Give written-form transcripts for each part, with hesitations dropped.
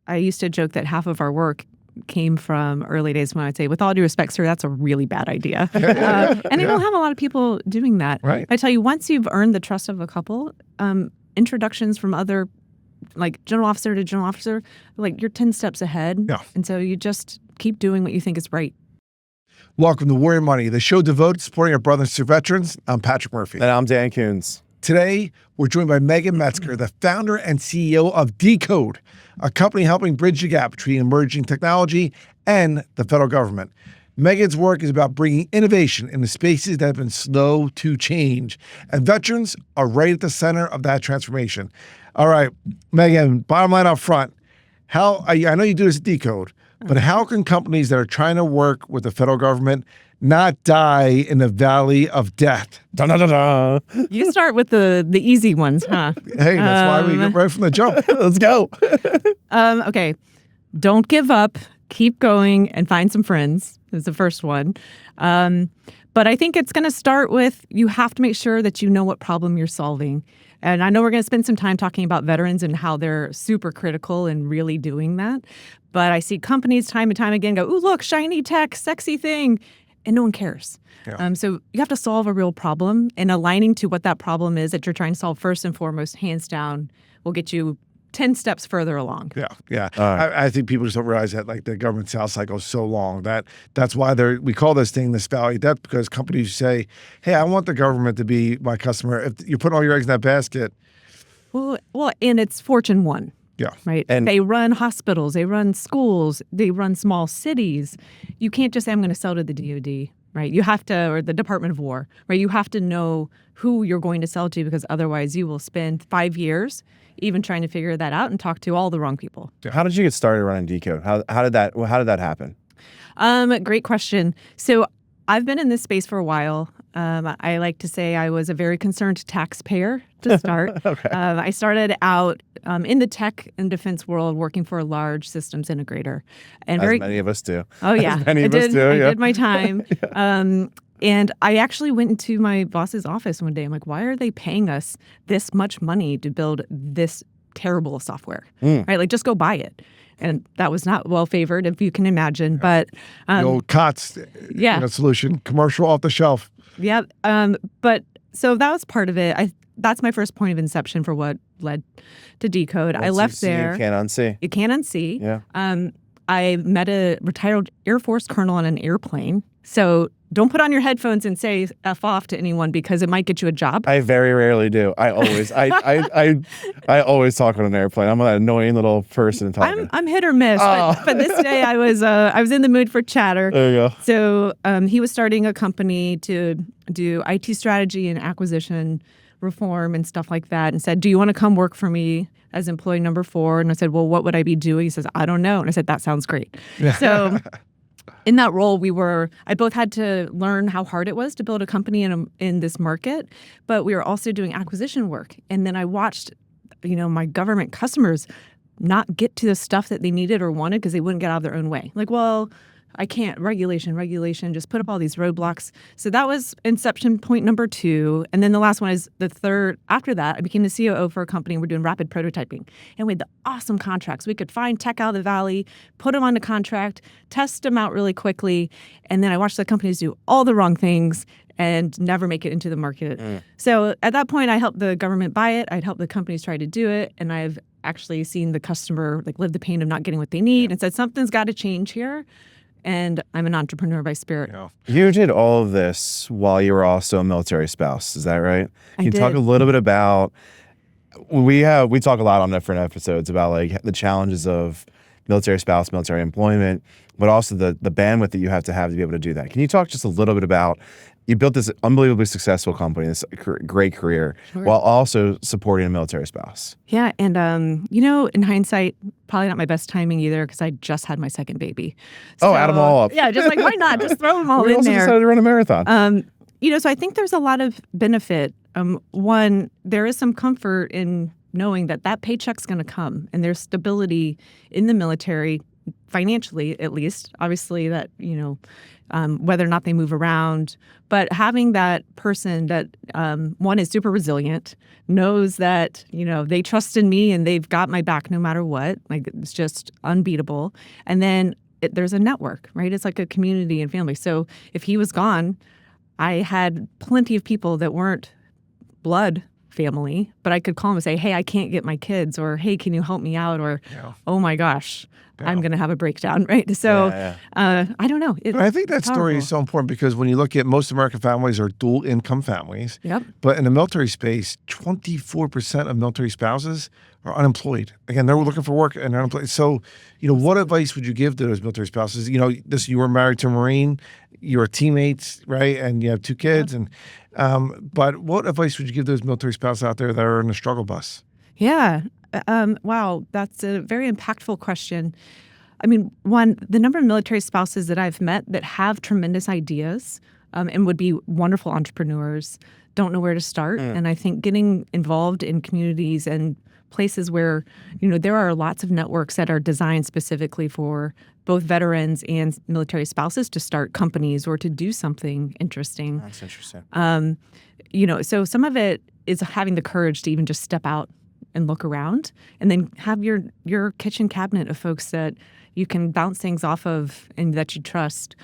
I used to joke that half of our work came from early days when I'd say, with all due respect, sir, that's a really bad idea. And I don't have a lot of people doing that. Right. I tell you, once you've earned the trust of a couple, introductions from other, like general officer to general officer, like you're 10 steps ahead. Yeah. And so you just keep doing what you think is right. Welcome to Warrior Money, the show devoted to supporting our brothers and sisters veterans. I'm Patrick Murphy. And I'm Dan Kunze. Today, we're joined by Meagan Metzger, the founder and CEO of Dcode, a company helping bridge the gap between emerging technology and the federal government. Meagan's work is about bringing innovation into spaces that have been slow to change, and veterans are right at the center of that transformation. All right, Meagan, bottom line up front, I know you do this at Dcode, but how can companies that are trying to work with the federal government not die in the valley of death? Dun, dun, dun, dun. You start with the easy ones, huh? Hey, that's why we get right from the jump. Let's go. Okay. Don't give up. Keep going and find some friends is the first one. But I think it's going to start with you have to make sure that you know what problem you're solving. And I know we're going to spend some time talking about veterans and how they're super critical in really doing that. But I see companies time and time again go, ooh, look, shiny tech, sexy thing. And no one cares. Yeah. So you have to solve a real problem, and aligning to what that problem is that you're trying to solve first and foremost, hands down, will get you 10 steps further along. Yeah. Right. I think people just don't realize that like the government sales cycle is so long that's why we call this thing this valley of death, because companies say, hey, I want the government to be my customer. If you put all your eggs in that basket. Well, and it's Fortune 1. Yeah. Right. And they run hospitals, they run schools, they run small cities. You can't just say, I'm going to sell to the DoD, right? You have to, or the Department of War, right? You have to know who you're going to sell to, because otherwise you will spend 5 years even trying to figure that out and talk to all the wrong people. how did you get started running Dcode? How did that happen? Great question. So I've been in this space for a while. I like to say I was a very concerned taxpayer to start. Okay. I started out in the tech and defense world working for a large systems integrator. And As many of us do. Oh, yeah. As many of us do, I yeah. did my time. And I actually went into my boss's office one day. I'm like, why are they paying us this much money to build this terrible software? Right? Like, just go buy it. And that was not well favored, if you can imagine. But The old COTS solution, commercial off the shelf. yeah. But so that was part of it. That's my first point of inception for what led to Dcode. I Once you left see, there. You can't unsee. You can't unsee. Yeah. I met a retired Air Force colonel on an airplane. So don't put on your headphones and say F off to anyone, because it might get you a job. I very rarely do. I always I always talk on an airplane. I'm an annoying little person talking. I'm hit or miss, but this day I was in the mood for chatter. There you go. So he was starting a company to do IT strategy and acquisition reform and stuff like that, and said, do you want to come work for me as employee number 4? And I said, well, what would I be doing? He says, I don't know. And I said, that sounds great. So in that role, I both had to learn how hard it was to build a company in this market, but we were also doing acquisition work. And then I watched, my government customers not get to the stuff that they needed or wanted because they wouldn't get out of their own way. Like, well, I can't, regulation, just put up all these roadblocks. So that was inception point number 2. And then the last one is the third. After that, I became the COO for a company. We're doing rapid prototyping. And we had the awesome contracts. We could find tech out of the valley, put them on the contract, test them out really quickly. And then I watched the companies do all the wrong things and never make it into the market. So at that point, I helped the government buy it. I'd helped the companies try to do it. And I've actually seen the customer live the pain of not getting what they need and said, something's got to change here. And I'm an entrepreneur by spirit. Yeah. You did all of this while you were also a military spouse. Is that right? Can you did. talk a little bit about, we talk a lot on different episodes about like the challenges of military spouse, military employment, but also the bandwidth that you have to be able to do that. Can you talk just a little bit about, you built this unbelievably successful company, this great career, while also supporting a military spouse? Yeah. And, in hindsight, probably not my best timing either, because I just had my second baby. Oh, add them all up. Yeah, just like, why not? Just throw them all We in also there. decided to run a marathon. So I think there's a lot of benefit. One, there is some comfort in knowing that paycheck's going to come, and there's stability in the military financially, at least. Obviously, that whether or not they move around, but having that person that one is super resilient, knows that they trust in me and they've got my back no matter what. Like, it's just unbeatable. And then there's a network, right? It's like a community and family. So if he was gone, I had plenty of people that weren't blood family, but I could call them and say, hey, I can't get my kids, or hey, can you help me out? Or, oh my gosh, I'm going to have a breakdown, right? So I don't know. But I think that story is so important because when you look at most American families are dual income families. Yep. But in the military space, 24% of military spouses are unemployed. Again, they're looking for work and they're unemployed. So, what advice would you give to those military spouses? You were married to a Marine, you were teammates, right? And you have 2 kids. Yep. And but what advice would you give those military spouses out there that are in the struggle bus? Yeah. Wow, that's a very impactful question. I mean, one, the number of military spouses that I've met that have tremendous ideas and would be wonderful entrepreneurs don't know where to start. And I think getting involved in communities and places where, there are lots of networks that are designed specifically for both veterans and military spouses to start companies or to do something interesting. That's interesting. So some of it is having the courage to even just step out and look around, and then have your kitchen cabinet of folks that you can bounce things off of and that you trust.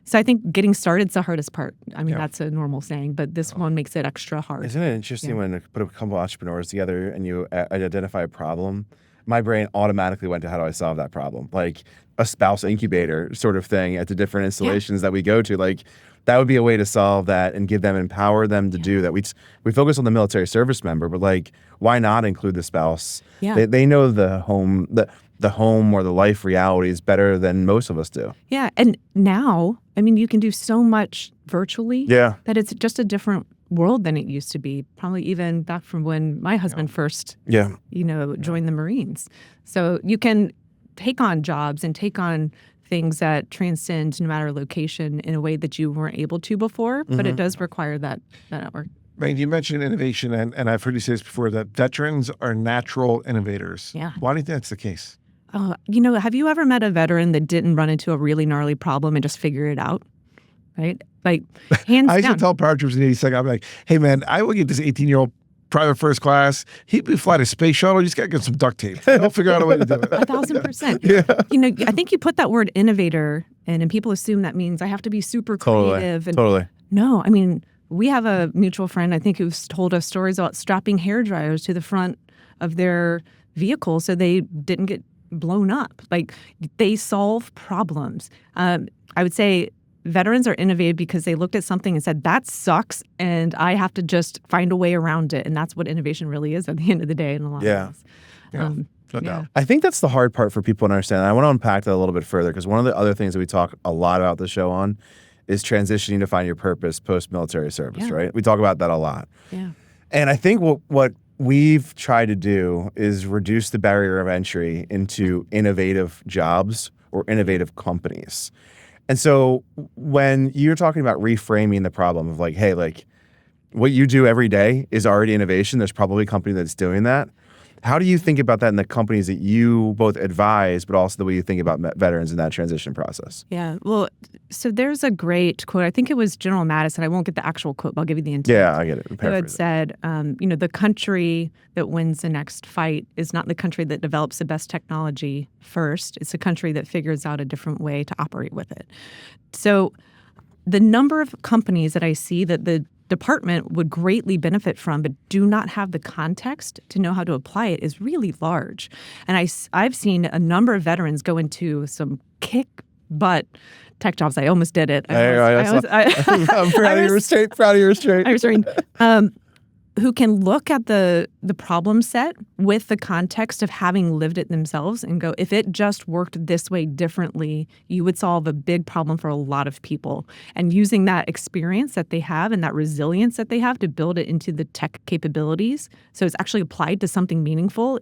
So I think getting started is the hardest part. I mean, that's a normal saying, but this one makes it extra hard. Isn't it interesting when you put a couple of entrepreneurs together and you identify a problem? My brain automatically went to how do I solve that problem? Like a spouse incubator sort of thing at the different installations that we go to. Like, that would be a way to solve that and empower them to do that. We focus on the military service member, but like, why not include the spouse? Yeah. They know the home or the life realities better than most of us do. Yeah. And now, I mean, you can do so much virtually that it's just a different world than it used to be, probably even back from when my husband first, joined the Marines. So you can take on jobs and take on things that transcend no matter location in a way that you weren't able to before, but it does require that network. Right, you mentioned innovation, and I've heard you say this before, that veterans are natural innovators. Yeah. Why do you think that's the case? Have you ever met a veteran that didn't run into a really gnarly problem and just figure it out? Right? Like, hands down. I used to tell paratroopers in the 82nd, I'm like, hey man, I will get this 18-year-old private first class. He'd be flying a space shuttle. You just got to get some duct tape. I'll figure out a way to do it. 1,000%. Yeah. I think you put that word innovator, and people assume that means I have to be super creative. Totally. No, I mean, we have a mutual friend, I think, who's told us stories about strapping hair dryers to the front of their vehicle so they didn't get blown up. Like, they solve problems. I would say veterans are innovative because they looked at something and said, that sucks, and I have to just find a way around it. And that's what innovation really is at the end of the day in a lot of ways. No doubt. I think that's the hard part for people to understand. I want to unpack that a little bit further, because one of the other things that we talk a lot about the show on is transitioning to find your purpose post-military service, right? We talk about that a lot. Yeah. And I think what we've tried to do is reduce the barrier of entry into innovative jobs or innovative companies. And so when you're talking about reframing the problem of like, hey, like what you do every day is already innovation, there's probably a company that's doing that. How do you think about that in the companies that you both advise, but also the way you think about veterans in that transition process? Yeah. Well, so there's a great quote. I think it was General Madison. I won't get the actual quote, but I'll give you the intent. Yeah, I get it. Who had said, the country that wins the next fight is not the country that develops the best technology first. It's a country that figures out a different way to operate with it. So the number of companies that I see that the department would greatly benefit from but do not have the context to know how to apply it is really large. And I've seen a number of veterans go into some kick-butt tech jobs. I almost did it. I'm proud of your restraint. I restrained. Who can look at the problem set with the context of having lived it themselves and go, if it just worked this way differently, you would solve a big problem for a lot of people. And using that experience that they have and that resilience that they have to build it into the tech capabilities, so it's actually applied to something meaningful,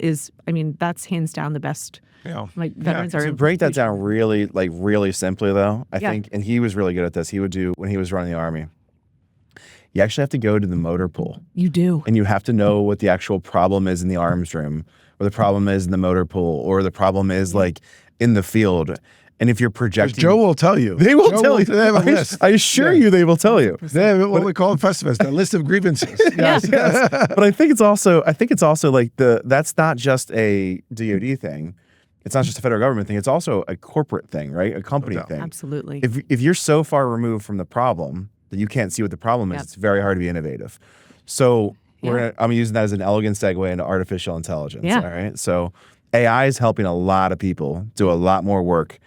that's hands down the best. Like, veterans are. To break that down really simply, though, I think, and he was really good at this. He would do when he was running the Army. you actually have to go to the motor pool. You do. And you have to know what the actual problem is in the arms room, or the problem is in the motor pool, or the problem is like in the field. And if you're projecting, Joe will tell you. they will Joe tell you. They have a list. I assure you, they will tell you. They have what we call in Festivus, a list of grievances. Yes. Yes. But I think it's also like that's not just a DoD thing. It's not just a federal government thing. It's also a corporate thing, right? A company thing. Absolutely. If you're so far removed from the problem that you can't see what the problem is, it's very hard to be innovative. So I'm using that as an elegant segue into artificial intelligence. Yeah. All right. So AI is helping a lot of people do a lot more work,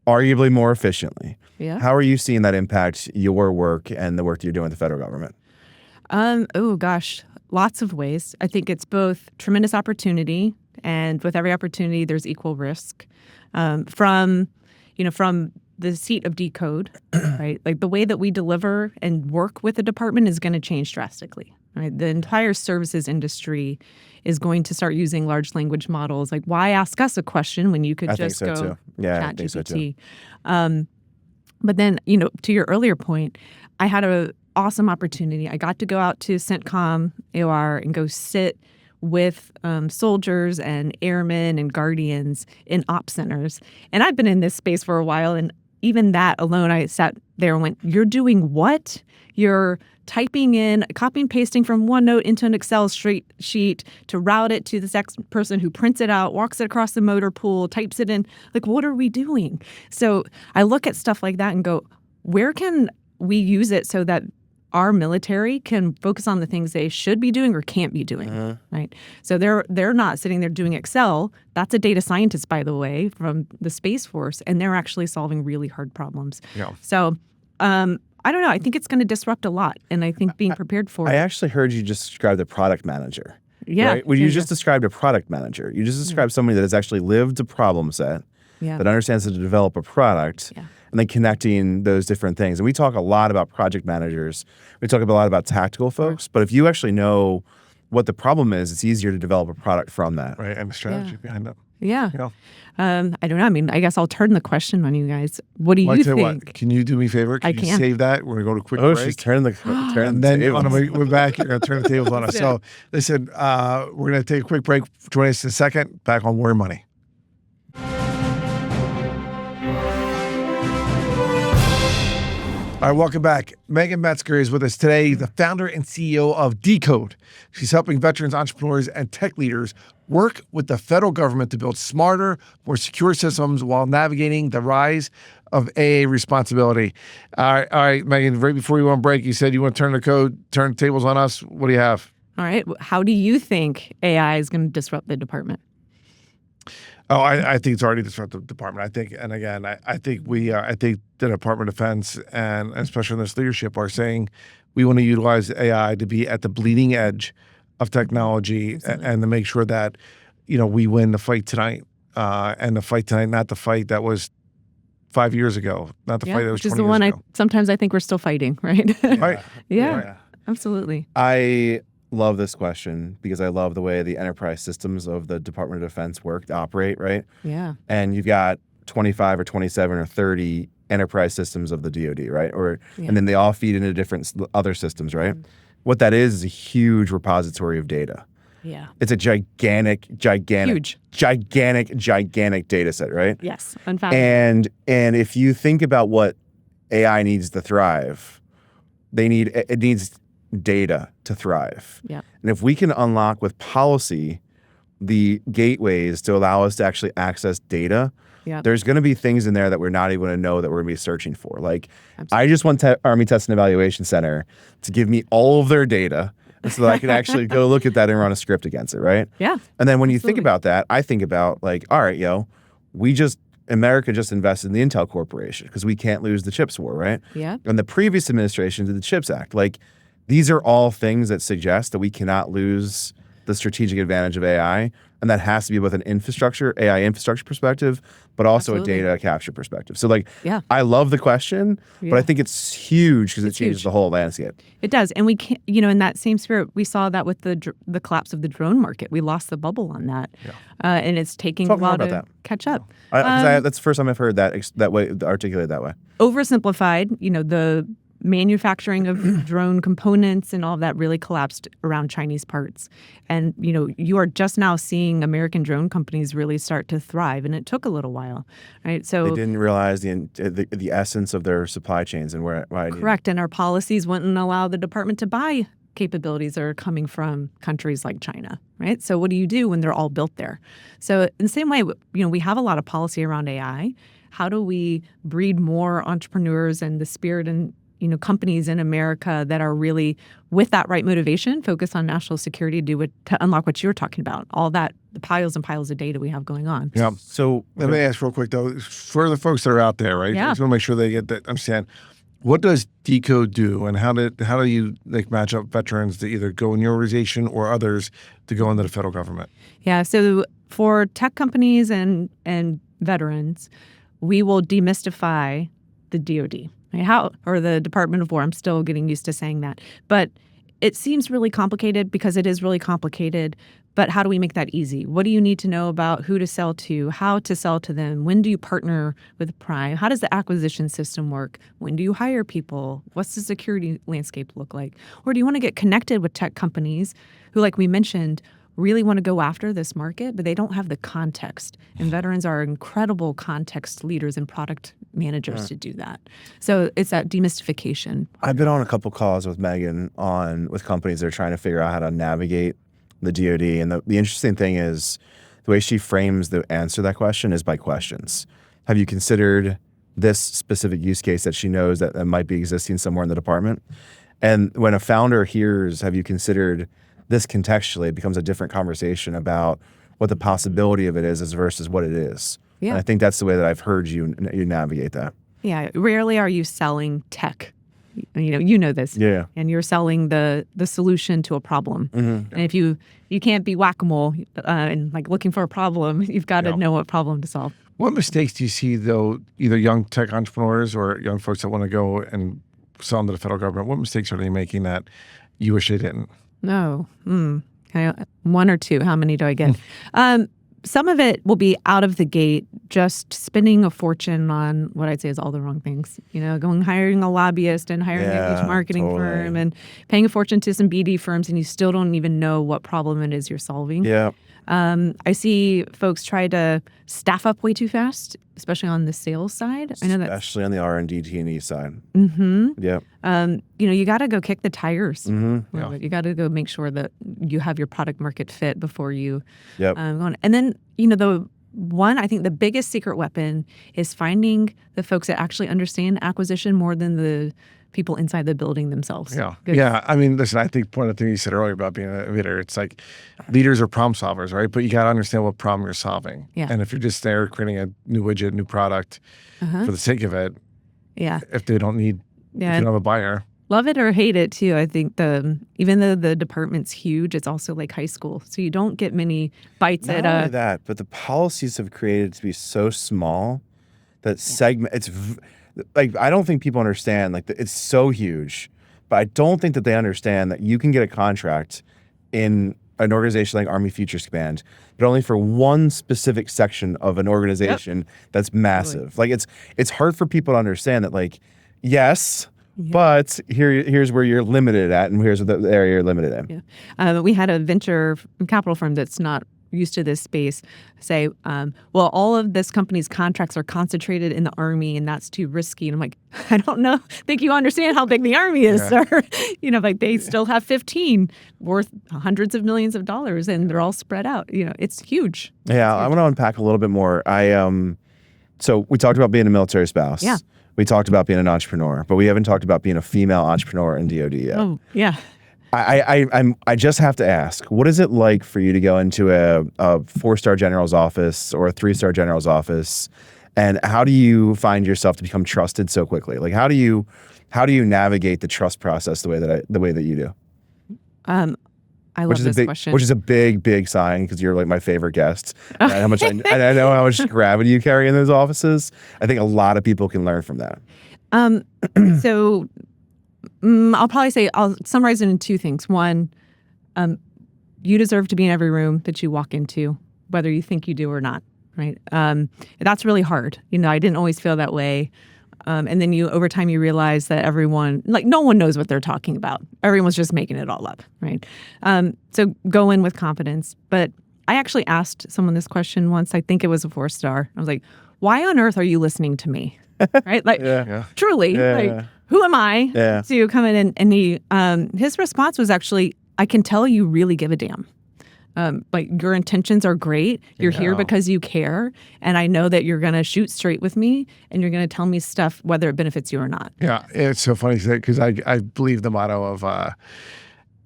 arguably more efficiently. Yeah. How are you seeing that impact your work and the work that you're doing with the federal government? Oh gosh, lots of ways. I think it's both tremendous opportunity, and with every opportunity, there's equal risk. From the seat of Dcode, right? Like the way that we deliver and work with the department is going to change drastically. Right? The entire services industry is going to start using large language models. Like, why ask us a question when you could just think so go too. Yeah, chat I think so GPT? But then, to your earlier point, I had an awesome opportunity. I got to go out to CENTCOM AOR and go sit with soldiers and airmen and guardians in op centers. And I've been in this space for a while, and even that alone, I sat there and went, "You're doing what? You're typing in, copying, pasting from OneNote into an Excel sheet to route it to the next person who prints it out, walks it across the motor pool, types it in. Like, what are we doing?" So I look at stuff like that and go, where can we use it so that our military can focus on the things they should be doing or can't be doing, right? So they're not sitting there doing Excel. That's a data scientist, by the way, from the Space Force, and they're actually solving really hard problems. Yeah. So I don't know. I think it's going to disrupt a lot, and I think being prepared for I it. actually heard you just describe the product manager. Yeah. Right? Well, you just described a product manager. You just described somebody that has actually lived a problem set, that understands how to develop a product, and then connecting those different things. And we talk a lot about project managers. We talk a lot about tactical folks. But if you actually know what the problem is, it's easier to develop a product from that. Right, and the strategy behind that. Yeah. Yeah. I don't know. I mean, I guess I'll turn the question on you guys. What do you Well, I tell think? you what, can you do me a favor? Can I you can. save that? We're going to go to a quick Oh, break. she's turning the And then tables. we're back. You're going to turn the tables on us. So listen, we're going to take a quick break. Join us in a second. Back on War Money. All right, welcome back. Meagan Metzger is with us today, the founder and CEO of Dcode. She's helping veterans, entrepreneurs, and tech leaders work with the federal government to build smarter, more secure systems while navigating the rise of AA responsibility. All right, Meagan, right before you went on break, you said you want to turn the tables on us. What do you have? All right. How do you think AI is going to disrupt the department? Oh, I think it's already disrupted the department. I think the Department of Defense and especially in this leadership are saying we want to utilize AI to be at the bleeding edge of technology and to make sure that we win the fight tonight. And the fight tonight, not the fight that was 5 years ago, not the fight that was 20 years ago. Which is the one sometimes I think we're still fighting, right? Right. Yeah, absolutely. I love this question because I love the way the enterprise systems of the Department of Defense operate, right? Yeah. And you've got 25 or 27 or 30 enterprise systems of the DoD, right? And then they all feed into different other systems, right? What that is a huge repository of data. Yeah. It's a gigantic Huge. data set, right? Yes. Unfathomable. And if you think about what AI needs to thrive, it needs data to thrive. Yeah. And if we can unlock with policy the gateways to allow us to actually access data, there's going to be things in there that we're not even going to know that we're going to be searching for. Like, I just want Army Test and Evaluation Center to give me all of their data so that I can actually go look at that and run a script against it, right? Yeah. And then when you think about that, I think about like, all right, America just invested in the Intel Corporation because we can't lose the chips war, right? Yeah. And the previous administration did the CHIPS Act. Like, these are all things that suggest that we cannot lose the strategic advantage of AI, and that has to be both an AI infrastructure perspective, but also a data capture perspective. So, I love the question, but I think it's huge because it changes the whole landscape. It does, and we can't. In that same spirit, we saw that with the collapse of the drone market. We lost the bubble on that, and it's taking a while to catch up. That's the first time I've heard that way articulated that way. Oversimplified, the manufacturing of drone components and all of that really collapsed around Chinese parts. And, you are just now seeing American drone companies really start to thrive, and it took a little while, right? So They didn't realize the essence of their supply chains and why it needed. correct, and our policies wouldn't allow the department to buy capabilities that are coming from countries like China, right? So what do you do when they're all built there? So in the same way, we have a lot of policy around AI. How do we breed more entrepreneurs and the spirit and companies in America that are really with that right motivation, focus on national security, to unlock what you're talking about, all that, the piles and piles of data we have going on. Yeah. So Let me ask real quick though, for the folks that are out there, right? Yeah. I just want to make sure they get that, understand. What does Dcode do, and how do you match up veterans to either go in your organization or others to go into the federal government? Yeah. So for tech companies and veterans, we will demystify the DoD. Or the Department of War. I'm still getting used to saying that. But it seems really complicated because it is really complicated. But how do we make that easy? What do you need to know about who to sell to, how to sell to them? When do you partner with Prime? How does the acquisition system work? When do you hire people? What's the security landscape look like? Or do you want to get connected with tech companies who, like we mentioned, really want to go after this market, but they don't have the context. And veterans are incredible context leaders and product managers to do that. So it's that demystification. I've been on a couple calls with Meagan with companies that are trying to figure out how to navigate the DoD. And the interesting thing is the way she frames the answer to that question is by questions. Have you considered this specific use case that she knows that might be existing somewhere in the department? And when a founder hears, have you considered this contextually, it becomes a different conversation about what the possibility of it is versus what it is. Yeah. And I think that's the way that I've heard you navigate that. Yeah. Rarely are you selling tech. You know this. Yeah. And you're selling the solution to a problem. Mm-hmm. And if you can't be whack-a-mole and like looking for a problem, you've got to know what problem to solve. What mistakes do you see, though, either young tech entrepreneurs or young folks that want to go and sell into the federal government? What mistakes are they making that you wish they didn't? No. One or two. How many do I get? Some of it will be out of the gate, just spending a fortune on what I'd say is all the wrong things. Hiring a lobbyist and hiring a huge marketing firm and paying a fortune to some BD firms, and you still don't even know what problem it is you're solving. Yeah. I see folks try to staff up way too fast, especially on the sales side. I know that, especially on the R&D T&E side. Mm-hmm. Yeah. You got to go kick the tires. Mm-hmm. Yeah. You got to go make sure that you have your product market fit before you go on. And then, I think the biggest secret weapon is finding the folks that actually understand acquisition more than the people inside the building themselves. Yeah. Good. Yeah. I mean, listen, I think one of the things you said earlier about being a leader, it's like leaders are problem solvers, right? But you got to understand what problem you're solving. Yeah. And if you're just there creating a new widget, new product for the sake of it, if they don't need, if you don't have a buyer. Love it or hate it too. I think even though the department's huge, it's also like high school. So you don't get many bites Not at only that, but the policies have created to be so small that I don't think people understand, it's so huge, but I don't think that they understand that you can get a contract in an organization like Army Futures Command, but only for one specific section of an organization that's massive. It's hard for people to understand that, yes, but here's where you're limited at, and here's the area you're limited in. Yeah. We had a venture capital firm that's not used to this space say, well, all of this company's contracts are concentrated in the Army, and that's too risky. And I'm like, I don't know. Think you understand how big the Army is, sir. They still have 15 worth hundreds of millions of dollars, and they're all spread out. It's huge. Yeah, I want to unpack a little bit more. So we talked about being a military spouse. Yeah. We talked about being an entrepreneur, but we haven't talked about being a female entrepreneur in DoD yet. Oh, yeah. I just have to ask, what is it like for you to go into a 4-star general's office or a 3-star general's office, and how do you find yourself to become trusted so quickly? How do you navigate the trust process the way that you do? I love this question. Which is a big sign, because you're my favorite guest. And I know how much gravity you carry in those offices. I think a lot of people can learn from that. So I'll summarize it in two things. One, you deserve to be in every room that you walk into, whether you think you do or not, right? That's really hard. I didn't always feel that way. And then over time you realize that everyone, like no one knows what they're talking about. Everyone's just making it all up, right? So go in with confidence. But I actually asked someone this question once. I think it was a 4-star. I was like, why on earth are you listening to me? Right? Like truly, who am I to come in? And he, his response was actually, I can tell you really give a damn. Like your intentions are great. You're here because you care. And I know that you're going to shoot straight with me and you're going to tell me stuff, whether it benefits you or not. Yeah. It's so funny because I believe the motto of,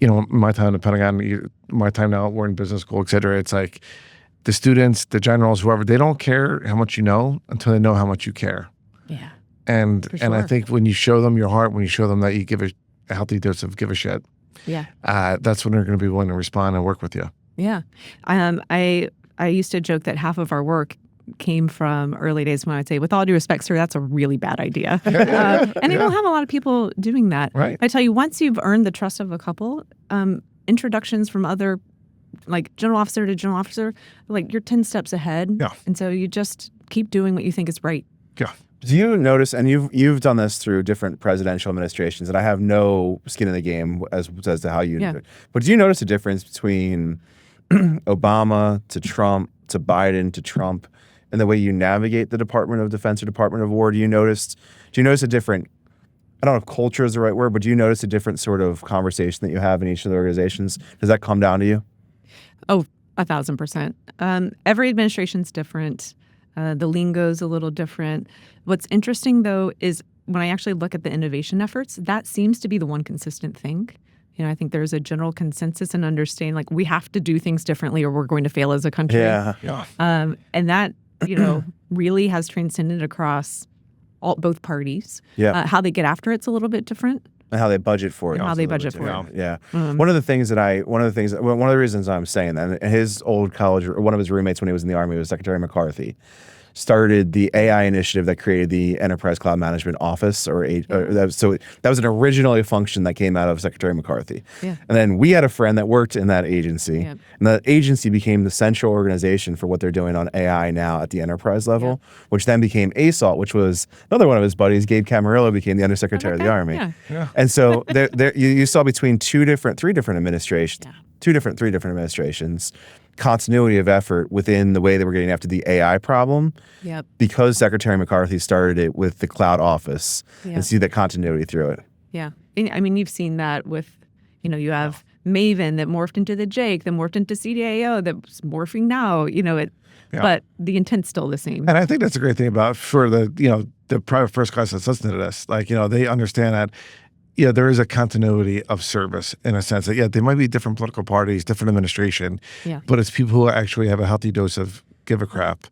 my time in the Pentagon, my time now, we're in business school, et cetera. It's like the students, the generals, whoever, they don't care how much you know until they know how much you care. Yeah. And I think when you show them your heart, when you show them that you give a healthy dose of give a shit, that's when they're going to be willing to respond and work with you. Yeah. I used to joke that half of our work came from early days when I'd say, with all due respect, sir, that's a really bad idea. And you don't have a lot of people doing that. Right. I tell you, once you've earned the trust of a couple, introductions from other, like general officer to general officer, like you're 10 steps ahead. Yeah. And so you just keep doing what you think is right. Yeah. Do you notice, and you've done this through different presidential administrations, and I have no skin in the game as to how you do it, but do you notice a difference between Obama to Trump to Biden to Trump and the way you navigate the Department of Defense or Department of War? Do you notice a different, I don't know if culture is the right word, but do you notice a different sort of conversation that you have in each of the organizations? Does that come down to you? Oh, 1,000%. Every administration's different. The lingo's a little different. What's interesting, though, is when I actually look at the innovation efforts, that seems to be the one consistent thing. I think there's a general consensus and understanding, like, we have to do things differently or we're going to fail as a country. Yeah. And that, really has transcended across both parties. Yeah. How they get after it's a little bit different. And how they budget for it. And how they budget for it. Yeah. One of the reasons I'm saying that, and his old college, or one of his roommates when he was in the Army was Secretary McCarthy, started the AI initiative that created the Enterprise Cloud Management Office, so that was an originally function that came out of Secretary McCarthy. Yeah. And then we had a friend that worked in that agency, and that agency became the central organization for what they're doing on AI now at the enterprise level, which then became ASALT, which was another one of his buddies, Gabe Camarillo, became the Undersecretary of the Army. And so you saw between three different administrations, three different administrations, continuity of effort within the way that we're getting after the AI problem, because Secretary McCarthy started it with the cloud office, and see that continuity through it. Yeah. I mean, you've seen that with, you have Maven that morphed into the Jake, that morphed into CDAO, that's morphing now, but the intent's still the same. And I think that's a great thing about for the private first class that's listening to this. Like, they understand that there is a continuity of service in a sense that, they might be different political parties, different administration, but it's people who actually have a healthy dose of give a crap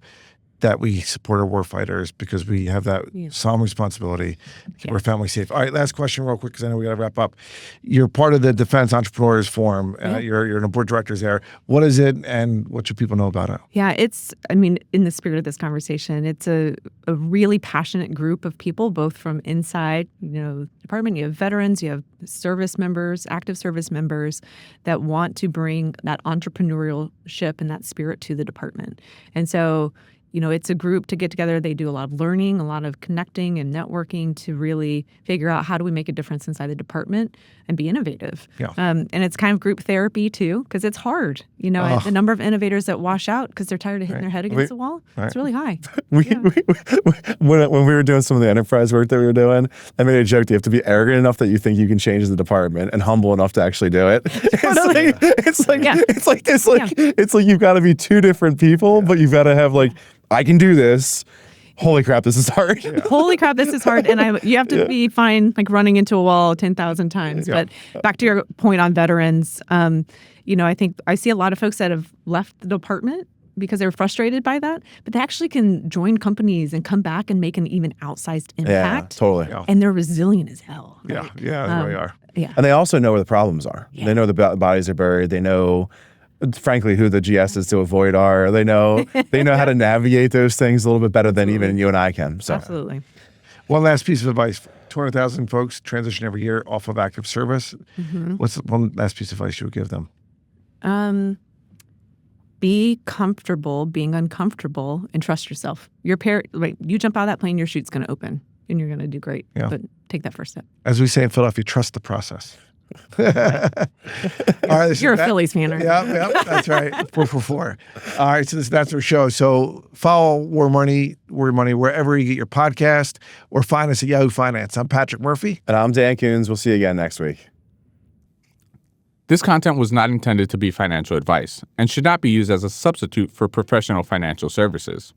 that we support our warfighters because we have that solemn responsibility to keep our family safe. All right, last question real quick because I know we got to wrap up. You're part of the Defense Entrepreneurs Forum. You're in the board of directors there. What is it and what should people know about it? Yeah, in the spirit of this conversation, it's a really passionate group of people, both from inside, the department. You have veterans, you have service members, active service members that want to bring that entrepreneurship and that spirit to the department. And so, it's a group to get together. They do a lot of learning, a lot of connecting and networking to really figure out how do we make a difference inside the department and be innovative. And it's kind of group therapy too, because it's hard. The number of innovators that wash out because they're tired of hitting their head against the wall, it's really high. When we were doing some of the enterprise work that we were doing, I made a joke that you have to be arrogant enough that you think you can change the department and humble enough to actually do it. It's like you've got to be two different people, but you've got to have I can do this. Holy crap, this is hard. Holy crap, this is hard. And you have to be fine, running into a wall 10,000 times. But back to your point on veterans, I think I see a lot of folks that have left the department because they were frustrated by that, but they actually can join companies and come back and make an even outsized impact. Yeah, totally. And they're resilient as hell. Right? They really are. Yeah. And they also know where the problems are. They know the bodies are buried. They know, frankly, who the GSs to avoid are. They know how to navigate those things a little bit better than even you and I can. So. Absolutely. One last piece of advice. 200,000 folks transition every year off of active service. What's one last piece of advice you would give them? Be comfortable being uncomfortable and trust yourself. You jump out of that plane, your chute's going to open. and you're going to do great. Yeah. But take that first step. As we say in Philadelphia, trust the process. All right, You're a Phillies fan, aren't you? Yeah, that's right. 444. All right, so that's our show. So follow War Money wherever you get your podcast, or find us at Yahoo Finance. I'm Patrick Murphy. And I'm Dan Kunze. We'll see you again next week. This content was not intended to be financial advice and should not be used as a substitute for professional financial services.